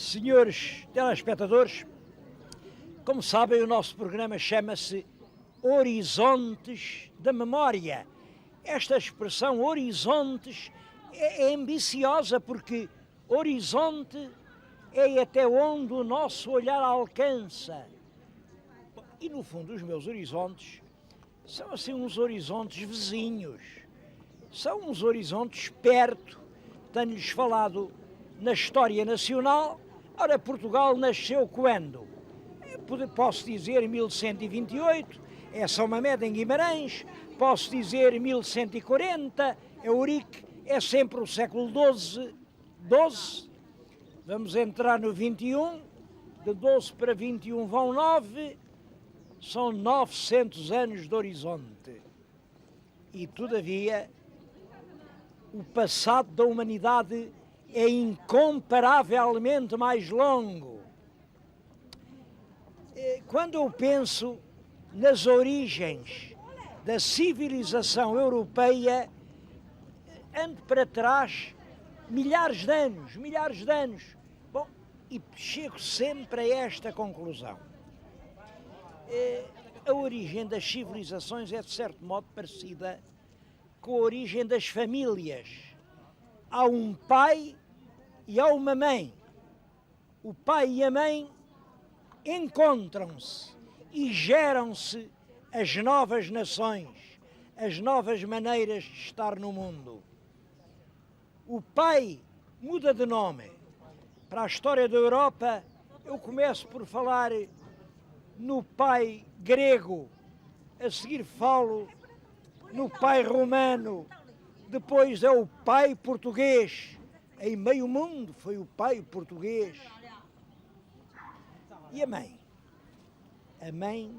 Senhores telespectadores, como sabem, o nosso programa chama-se Horizontes da Memória. Esta expressão horizontes é ambiciosa porque horizonte é até onde o nosso olhar alcança. E no fundo os meus horizontes são assim uns horizontes vizinhos, são uns horizontes perto. Tenho-lhes falado na história nacional. Ora, Portugal nasceu quando? Posso dizer 1128, é São Mamede em Guimarães, posso dizer 1140, é Ourique, é sempre o século XII. Vamos entrar no 21, de 12 para 21 vão 9, são 900 anos de horizonte. E todavia, o passado da humanidade é incomparavelmente mais longo. Quando eu penso nas origens da civilização europeia, ando para trás milhares de anos. Bom, e chego sempre a esta conclusão. A origem das civilizações é, de certo modo, parecida com a origem das famílias. Há um pai e há uma mãe. O pai e a mãe encontram-se e geram-se as novas nações, as novas maneiras de estar no mundo. O pai muda de nome. Para a história da Europa, eu começo por falar no pai grego, a seguir falo no pai romano, depois é o pai português. Em meio mundo foi o pai português. E a mãe? A mãe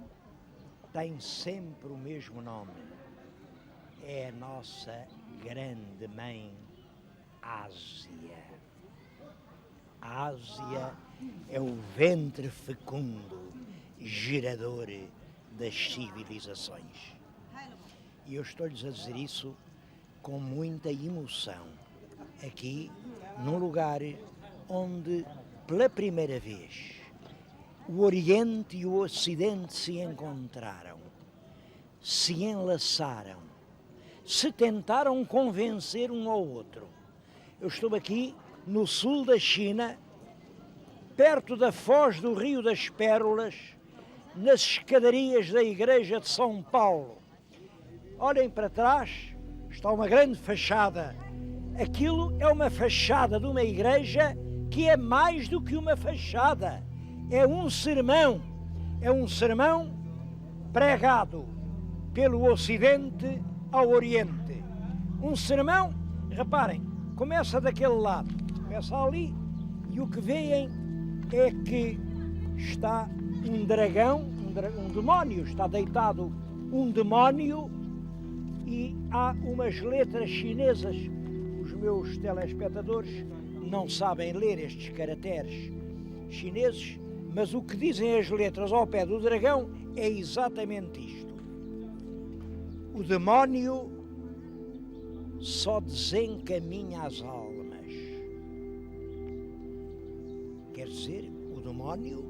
tem sempre o mesmo nome. É a nossa grande mãe, Ásia. A Ásia é o ventre fecundo, gerador das civilizações. E eu estou-lhes a dizer isso com muita emoção, aqui num lugar onde, pela primeira vez, o Oriente e o Ocidente se encontraram, se enlaçaram, se tentaram convencer um ao outro. Eu estou aqui no sul da China, perto da foz do Rio das Pérolas, nas escadarias da Igreja de São Paulo. Olhem para trás, está uma grande fachada. Aquilo é uma fachada de uma igreja que é mais do que uma fachada. É um sermão pregado pelo Ocidente ao Oriente. Um sermão, reparem, começa daquele lado, começa ali, e o que veem é que está um dragão, um demónio, está deitado um demónio e há umas letras chinesas. Os meus telespectadores não sabem ler estes caracteres chineses, mas o que dizem as letras ao pé do dragão é exatamente isto. O demónio só desencaminha as almas. Quer dizer, o demónio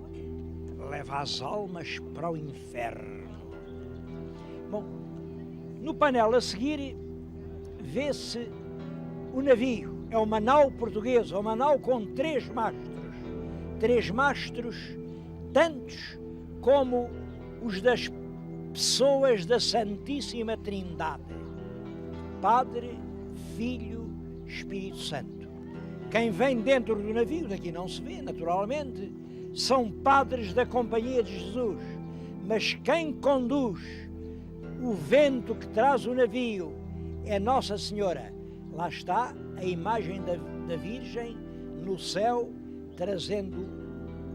leva as almas para o inferno. Bom, no painel a seguir vê-se o navio. É uma nau portuguesa, uma nau com 3 mastros. 3 mastros, tantos como os das pessoas da Santíssima Trindade. Padre, Filho, Espírito Santo. Quem vem dentro do navio, daqui não se vê, naturalmente, são padres da Companhia de Jesus. Mas quem conduz o vento que traz o navio é Nossa Senhora. Lá está a imagem da Virgem no céu, trazendo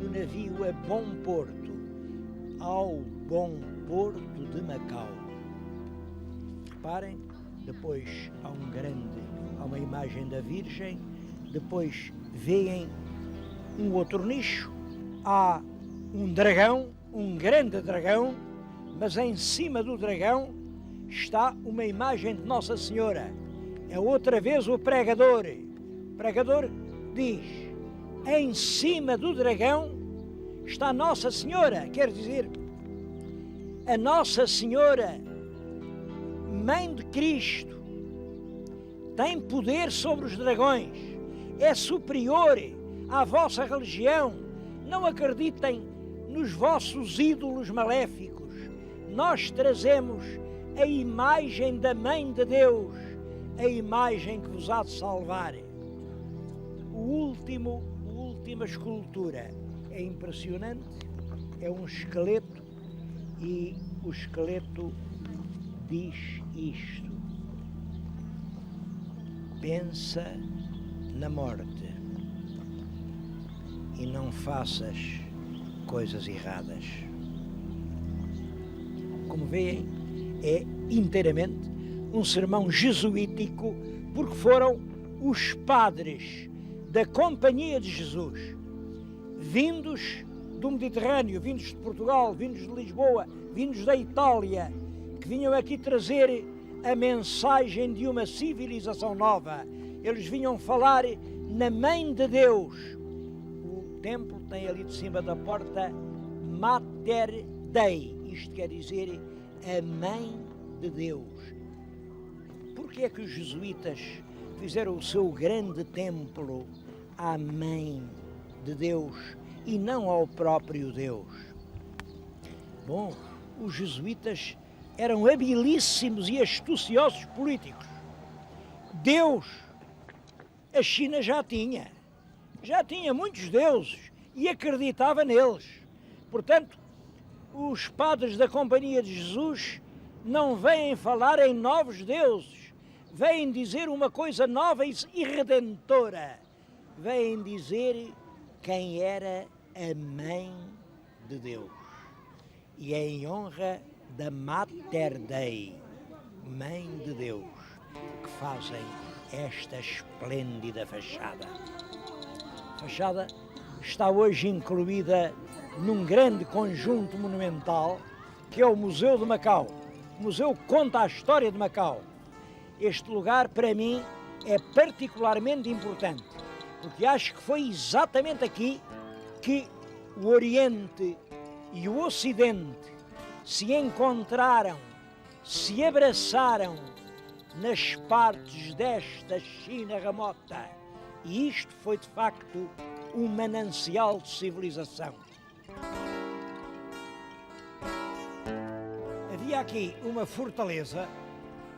o navio a bom porto, ao bom porto de Macau. Reparem, depois há uma imagem da Virgem, depois veem um outro nicho, há um dragão, um grande dragão, mas em cima do dragão está uma imagem de Nossa Senhora. É outra vez o pregador. O pregador diz: em cima do dragão está Nossa Senhora, quer dizer, a Nossa Senhora, Mãe de Cristo, tem poder sobre os dragões, é superior à vossa religião. Não acreditem nos vossos ídolos maléficos. Nós trazemos a imagem da Mãe de Deus, a imagem que vos há de salvar. A última escultura é impressionante, é um esqueleto e o esqueleto diz isto: pensa na morte e não faças coisas erradas. Como veem, é inteiramente um sermão jesuítico, porque foram os padres da Companhia de Jesus, vindos do Mediterrâneo, vindos de Portugal, vindos de Lisboa, vindos da Itália, que vinham aqui trazer a mensagem de uma civilização nova. Eles vinham falar na Mãe de Deus. O templo tem ali de cima da porta Mater Dei, isto quer dizer a Mãe de Deus. Porque é que os jesuítas fizeram o seu grande templo à Mãe de Deus e não ao próprio Deus? Bom, os jesuítas eram habilíssimos e astuciosos políticos. Deus, a China já tinha muitos deuses e acreditava neles. Portanto, os padres da Companhia de Jesus não vêm falar em novos deuses, vêm dizer uma coisa nova e redentora. Vêm dizer quem era a Mãe de Deus. E é em honra da Mater Dei, Mãe de Deus, que fazem esta esplêndida fachada. A fachada está hoje incluída num grande conjunto monumental que é o Museu de Macau. O museu conta a história de Macau. Este lugar, para mim, é particularmente importante, porque acho que foi exatamente aqui que o Oriente e o Ocidente se encontraram, se abraçaram nas partes desta China remota. E isto foi, de facto, um manancial de civilização. Havia aqui uma fortaleza,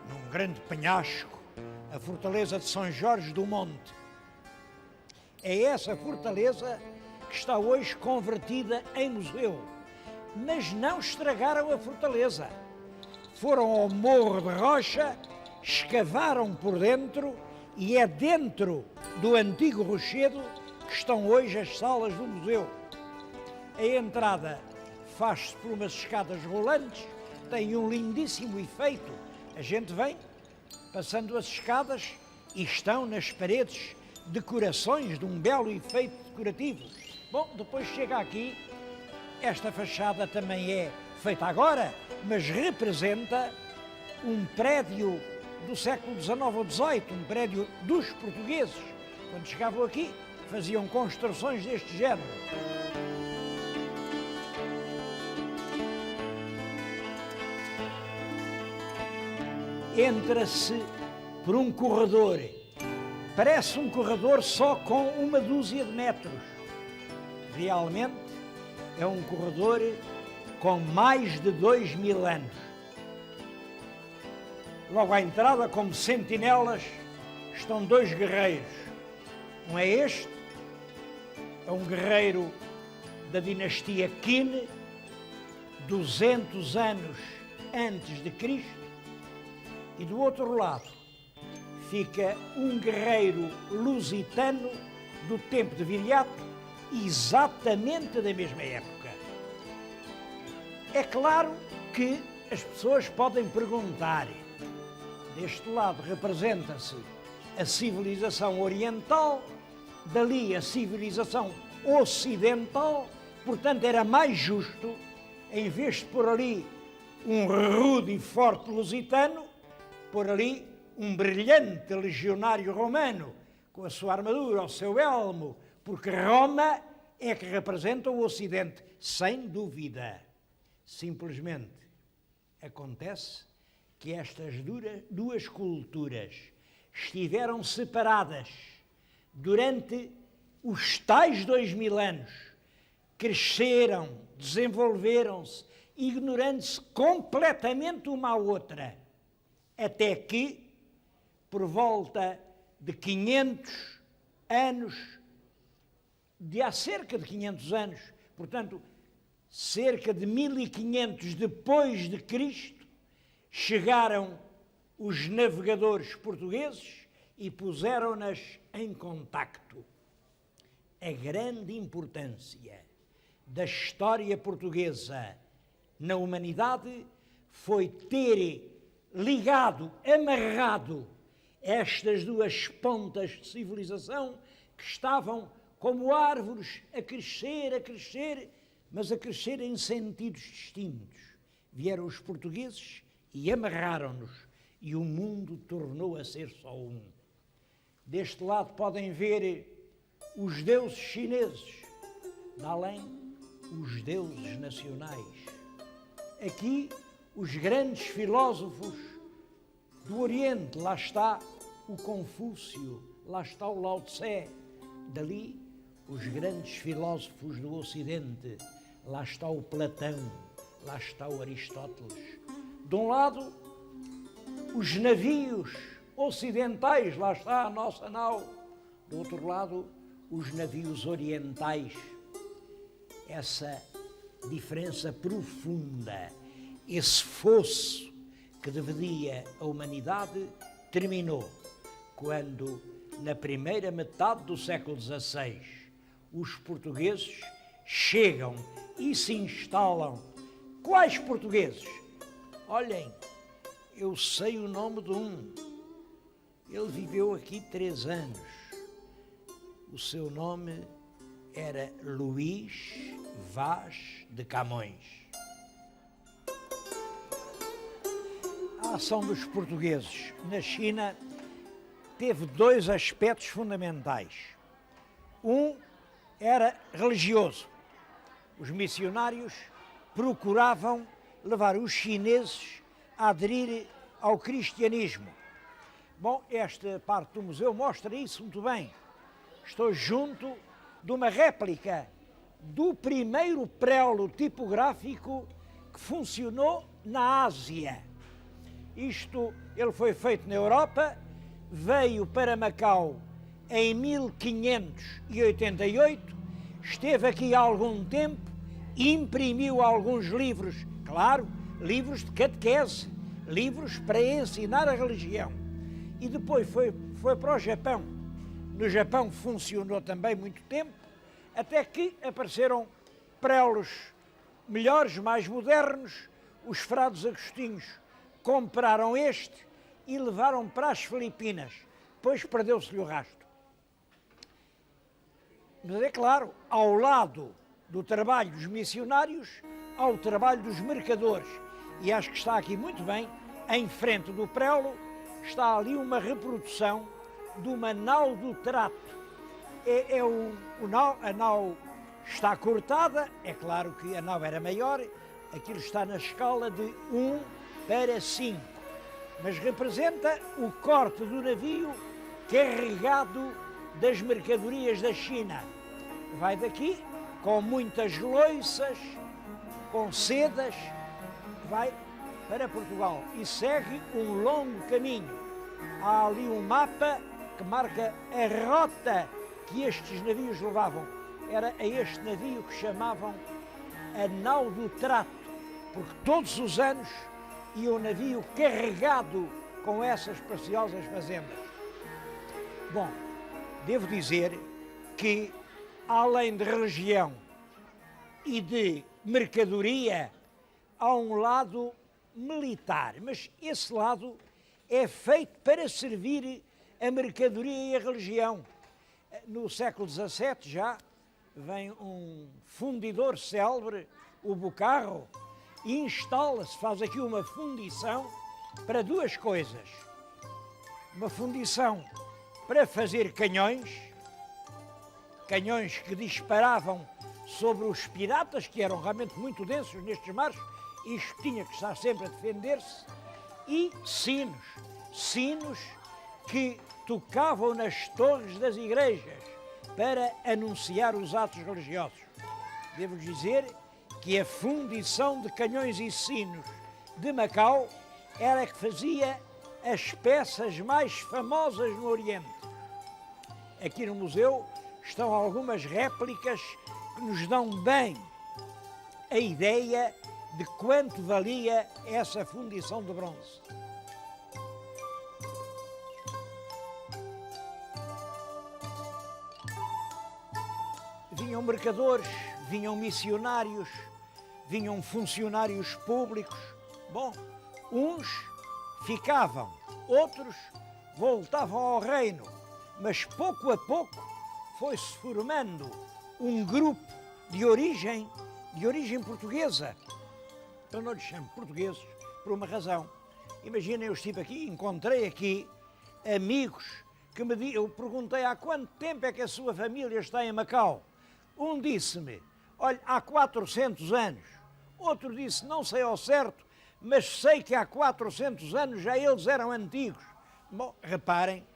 num grande penhasco, a fortaleza de São Jorge do Monte. É essa fortaleza que está hoje convertida em museu. Mas não estragaram a fortaleza. Foram ao Morro de Rocha, escavaram por dentro e é dentro do antigo rochedo que estão hoje as salas do museu. A entrada faz-se por umas escadas rolantes, tem um lindíssimo efeito. A gente vem passando as escadas e estão nas paredes decorações de um belo efeito decorativo. Bom, depois chega aqui, esta fachada também é feita agora, mas representa um prédio do século XIX ou XVIII, um prédio dos portugueses. Quando chegavam aqui, faziam construções deste género. Entra-se por um corredor, parece um corredor só com uma dúzia de metros. Realmente é um corredor com mais de 2000 anos. Logo à entrada, como sentinelas, estão dois guerreiros. Um é este, é um guerreiro da dinastia Qin, 200 anos antes de Cristo, e do outro lado fica um guerreiro lusitano do tempo de Viriato, exatamente da mesma época. É claro que as pessoas podem perguntar, deste lado representa-se a civilização oriental, dali a civilização ocidental, portanto era mais justo, em vez de pôr ali um rude e forte lusitano, pôr ali um brilhante legionário romano, com a sua armadura, o seu elmo, porque Roma é que representa o Ocidente, sem dúvida. Simplesmente acontece que estas duas culturas estiveram separadas durante os tais 2000 anos, cresceram, desenvolveram-se, ignorando-se completamente uma à outra, até que, por volta de 500 anos, de há cerca de 500 anos, portanto, cerca de 1500 depois de Cristo, chegaram os navegadores portugueses e puseram-nas em contacto. A grande importância da história portuguesa na humanidade foi ter ligado, amarrado estas duas pontas de civilização que estavam como árvores a crescer, mas a crescer em sentidos distintos. Vieram os portugueses e amarraram-nos, e o mundo tornou a ser só um. Deste lado podem ver os deuses chineses, de além, os deuses nacionais. Aqui, os grandes filósofos do Oriente, lá está o Confúcio, lá está o Lao Tse, dali, os grandes filósofos do Ocidente, lá está o Platão, lá está o Aristóteles. De um lado, os navios ocidentais, lá está a nossa nau. Do outro lado, os navios orientais. Essa diferença profunda, esse fosso que dividia a humanidade, terminou quando, na primeira metade do século XVI, os portugueses chegam e se instalam. Quais portugueses? Olhem, eu sei o nome de um. Ele viveu aqui 3 anos. O seu nome era Luís Vaz de Camões. A ação dos portugueses na China teve 2 aspectos fundamentais. Um era religioso. Os missionários procuravam levar os chineses a aderir ao cristianismo. Bom, esta parte do museu mostra isso muito bem. Estou junto de uma réplica do primeiro préolo tipográfico que funcionou na Ásia. Ele foi feito na Europa, veio para Macau em 1588, esteve aqui há algum tempo, imprimiu alguns livros, claro, livros de catequese, livros para ensinar a religião. E depois foi para o Japão. No Japão funcionou também muito tempo, até que apareceram préolos melhores, mais modernos. Os frades agostinhos compraram este e levaram para as Filipinas. Depois perdeu-se-lhe o rastro. Mas é claro, ao lado do trabalho dos missionários, há o trabalho dos mercadores. E acho que está aqui muito bem, em frente do préolo, está ali uma reprodução de uma nau do trato. A nau está cortada, é claro que a nau era maior, aquilo está na escala de 1:5, mas representa o corte do navio carregado das mercadorias da China. Vai daqui com muitas loiças, com sedas, vai para Portugal e segue um longo caminho. Há ali um mapa que marca a rota que estes navios levavam. Era a este navio que chamavam a nau do trato, porque todos os anos ia um navio carregado com essas preciosas fazendas. Bom, devo dizer que, além de religião e de mercadoria, há um lado militar, mas esse lado é feito para servir a mercadoria e a religião. No século XVII já vem um fundidor célebre, o Bucarro, e instala-se, faz aqui uma fundição para 2 coisas. Uma fundição para fazer canhões canhões que disparavam sobre os piratas, que eram realmente muito densos nestes mares, isto tinha que estar sempre a defender-se, e sinos que tocavam nas torres das igrejas para anunciar os atos religiosos. Devo dizer que a fundição de canhões e sinos de Macau era que fazia as peças mais famosas no Oriente. Aqui no museu estão algumas réplicas que nos dão bem a ideia de quanto valia essa fundição de bronze. Vinham mercadores, vinham missionários, vinham funcionários públicos. Bom, uns ficavam, outros voltavam ao reino, mas pouco a pouco foi-se formando um grupo de origem portuguesa. Eu não lhes chamo portugueses por uma razão. Imaginem, eu estive aqui, encontrei aqui amigos que eu perguntei há quanto tempo é que a sua família está em Macau. Um disse-me, olha, há 400 anos. Outro disse, não sei ao certo, mas sei que há 400 anos já eles eram antigos. Bom, reparem,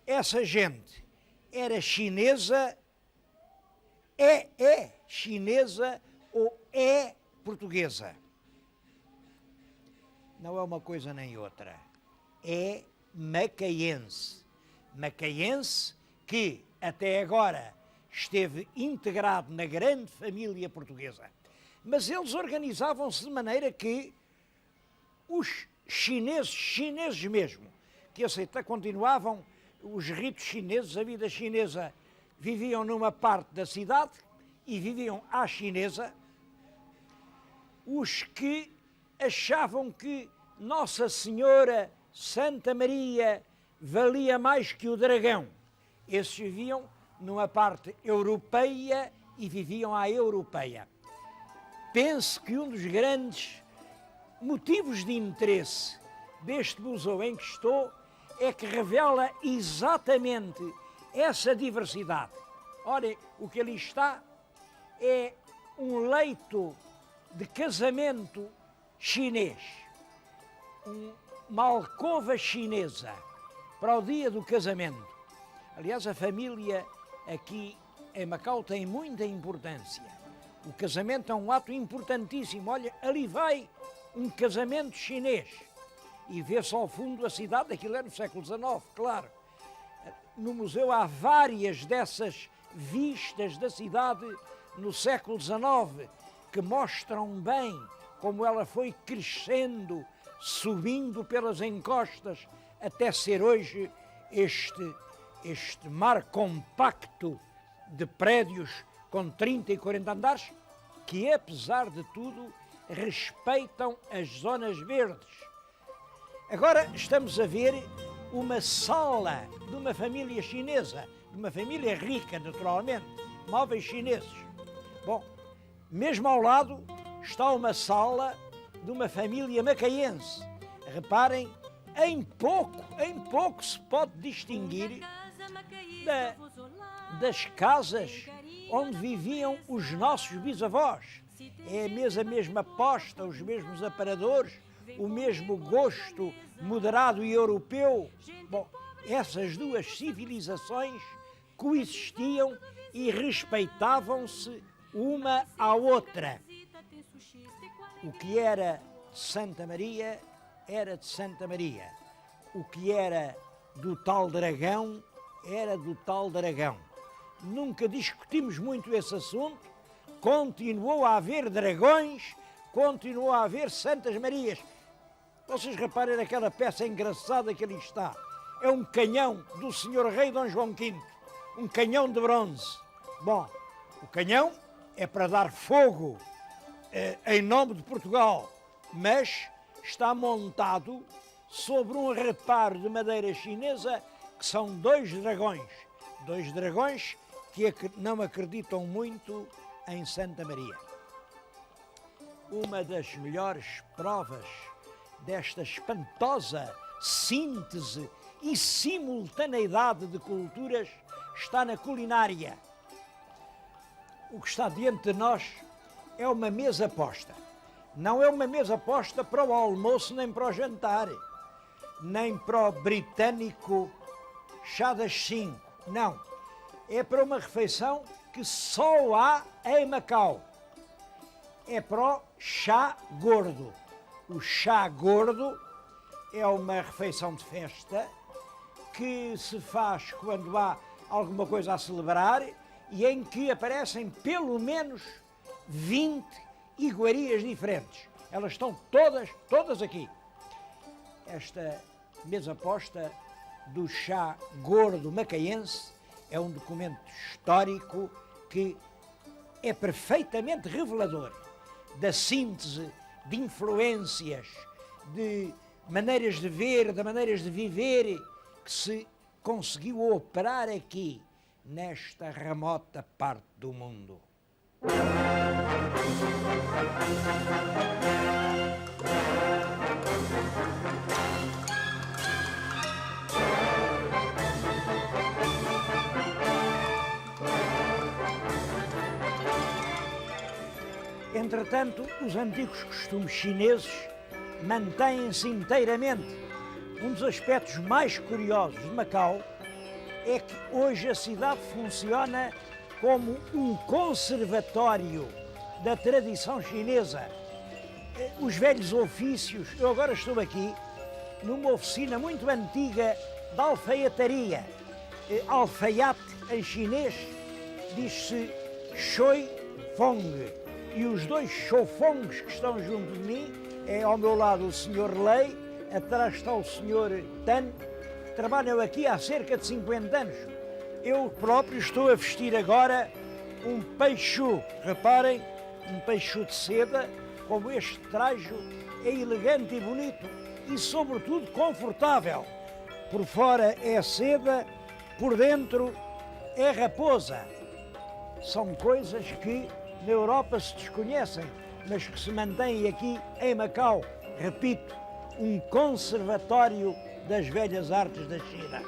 essa gente era chinesa, é chinesa ou é portuguesa. Não é uma coisa nem outra. É macaense. Macaense que até agora esteve integrado na grande família portuguesa. Mas eles organizavam-se de maneira que os chineses mesmo, que continuavam os ritos chineses, a vida chinesa, viviam numa parte da cidade e viviam à chinesa. Os que achavam que Nossa Senhora Santa Maria valia mais que o dragão, esses viviam numa parte europeia e viviam à europeia. Penso que um dos grandes motivos de interesse deste museu em que estou é que revela exatamente essa diversidade. Olhem, o que ali está é um leito de casamento chinês, uma alcova chinesa para o dia do casamento. Aliás, a família aqui em Macau tem muita importância. O casamento é um ato importantíssimo. Olha, ali vai um casamento chinês e vê-se ao fundo a cidade, aquilo é no século XIX, claro. No museu há várias dessas vistas da cidade no século XIX que mostram bem como ela foi crescendo, subindo pelas encostas até ser hoje este mar compacto de prédios com 30 e 40 andares que, apesar de tudo, respeitam as zonas verdes. Agora estamos a ver uma sala de uma família chinesa, de uma família rica, naturalmente, móveis chineses. Bom, mesmo ao lado está uma sala de uma família macaense. Reparem, em pouco se pode distinguir das casas onde viviam os nossos bisavós. É a mesma posta, os mesmos aparadores, o mesmo gosto moderado e europeu. Bom, essas duas civilizações coexistiam e respeitavam-se uma à outra. O que era de Santa Maria era de Santa Maria. O que era do tal dragão era do tal dragão. Nunca discutimos muito esse assunto. Continuou a haver dragões, continuou a haver Santas Marias. Vocês reparem naquela peça engraçada que ali está. É um canhão do Senhor Rei Dom João V, um canhão de bronze. Bom, o canhão é para dar fogo em nome de Portugal, mas está montado sobre um reparo de madeira chinesa que são dois dragões que não acreditam muito em Santa Maria. Uma das melhores provas desta espantosa síntese e simultaneidade de culturas está na culinária. o que está diante de nós é uma mesa posta. Não é uma mesa posta para o almoço, nem para o jantar, nem para o britânico chá das 5. Não. É para uma refeição que só há em Macau. É para o chá gordo. O chá gordo é uma refeição de festa que se faz quando há alguma coisa a celebrar e em que aparecem pelo menos 20 iguarias diferentes. Elas estão todas aqui. Esta mesa posta do chá gordo macaense é um documento histórico que é perfeitamente revelador da síntese de influências, de maneiras de ver, de maneiras de viver que se conseguiu operar aqui, nesta remota parte do mundo. Entretanto, os antigos costumes chineses mantêm-se inteiramente. Um dos aspectos mais curiosos de Macau é que hoje a cidade funciona como um conservatório da tradição chinesa. Os velhos ofícios, eu agora estou aqui numa oficina muito antiga de alfaiataria. Alfaiate em chinês diz-se Shui Fong. E os dois Shofongs que estão junto de mim, é ao meu lado o Sr. Lei, atrás está o Sr. Tan, trabalham aqui há cerca de 50 anos. Eu próprio estou a vestir agora um peixu, reparem, um peixu de seda, como este trajo é elegante e bonito e sobretudo confortável. Por fora é seda, por dentro é raposa. São coisas que na Europa se desconhecem, mas que se mantêm aqui em Macau. Repito, um conservatório das velhas artes da China.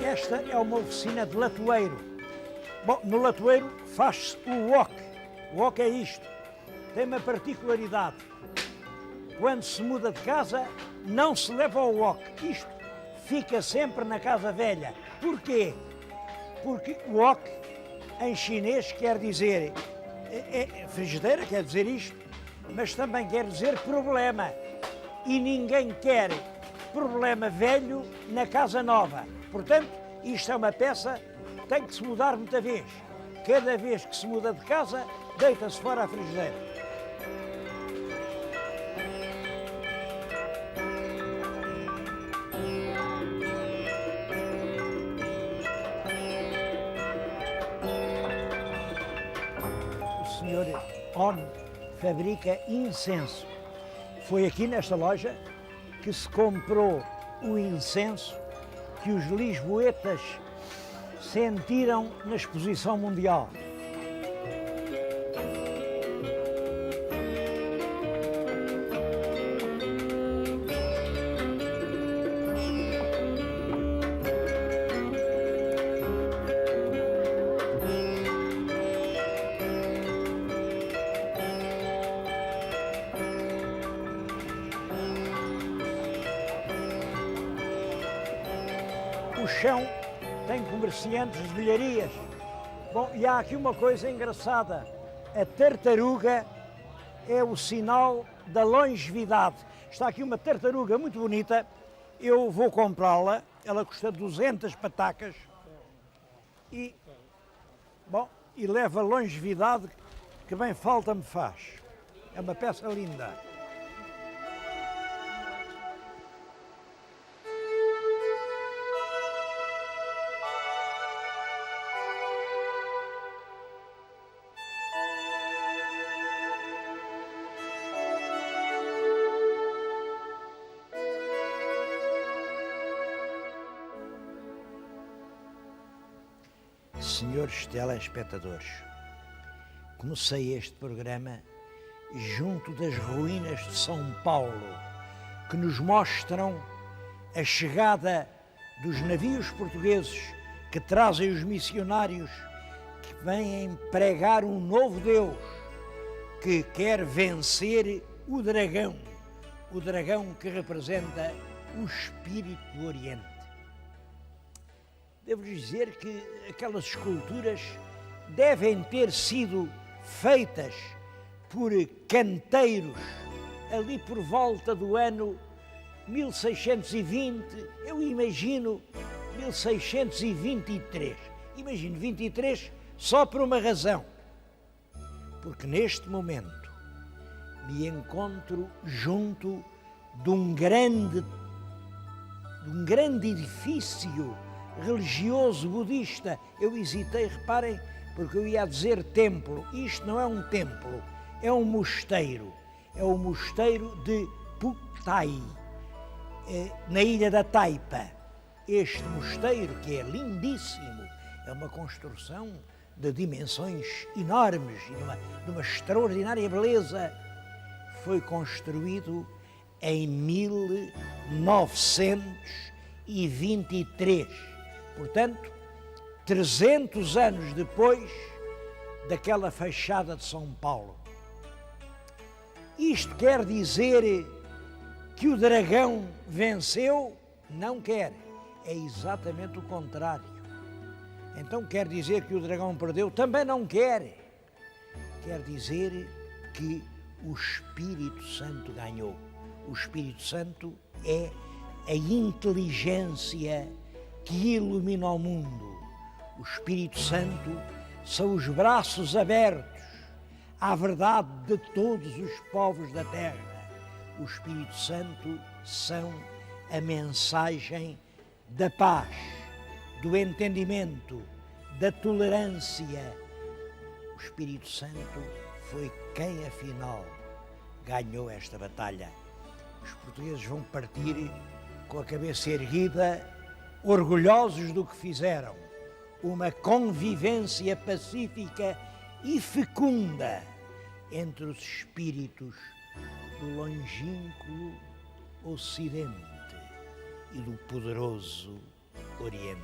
Esta é uma oficina de latoeiro. Bom, no latoeiro faz-se o wok. O wok é isto. Tem uma particularidade. Quando se muda de casa, não se leva ao wok. Isto fica sempre na casa velha. Porquê? Porque wok, em chinês, quer dizer frigideira, quer dizer isto, mas também quer dizer problema. E ninguém quer problema velho na casa nova. Portanto, isto é uma peça que tem que se mudar muita vez. Cada vez que se muda de casa, deita-se fora a frigideira. O senhor On fabrica incenso. Foi aqui nesta loja que se comprou o incenso que os lisboetas sentiram na exposição mundial. O chão tem comerciantes de velharias. Bom, e há aqui uma coisa engraçada. A tartaruga é o sinal da longevidade. Está aqui uma tartaruga muito bonita. Eu vou comprá-la. Ela custa 200 patacas. E, bom, e leva longevidade que bem falta me faz. É uma peça linda. Senhores telespectadores, comecei este programa junto das ruínas de São Paulo, que nos mostram a chegada dos navios portugueses que trazem os missionários que vêm pregar um novo Deus que quer vencer o dragão que representa o espírito do Oriente. Devo-lhes dizer que aquelas esculturas devem ter sido feitas por canteiros ali por volta do ano 1620, eu imagino 1623. Imagino 23 só por uma razão, porque neste momento me encontro junto de um grande edifício religioso budista. Eu hesitei, reparem, porque eu ia dizer templo. Isto não é um templo, é um mosteiro. É o mosteiro de Putai, na ilha da Taipa. Este mosteiro, que é lindíssimo, é uma construção de dimensões enormes e de uma extraordinária beleza, foi construído em 1923. Portanto, 300 anos depois daquela fachada de São Paulo. Isto quer dizer que o dragão venceu? Não quer. É exatamente o contrário. Então quer dizer que o dragão perdeu? Também não quer. Quer dizer que o Espírito Santo ganhou. O Espírito Santo é a inteligência que ilumina o mundo. O Espírito Santo são os braços abertos à verdade de todos os povos da terra. O Espírito Santo são a mensagem da paz, do entendimento, da tolerância. O Espírito Santo foi quem, afinal, ganhou esta batalha. Os portugueses vão partir com a cabeça erguida, orgulhosos do que fizeram. Uma convivência pacífica e fecunda entre os espíritos do longínquo Ocidente e do poderoso Oriente.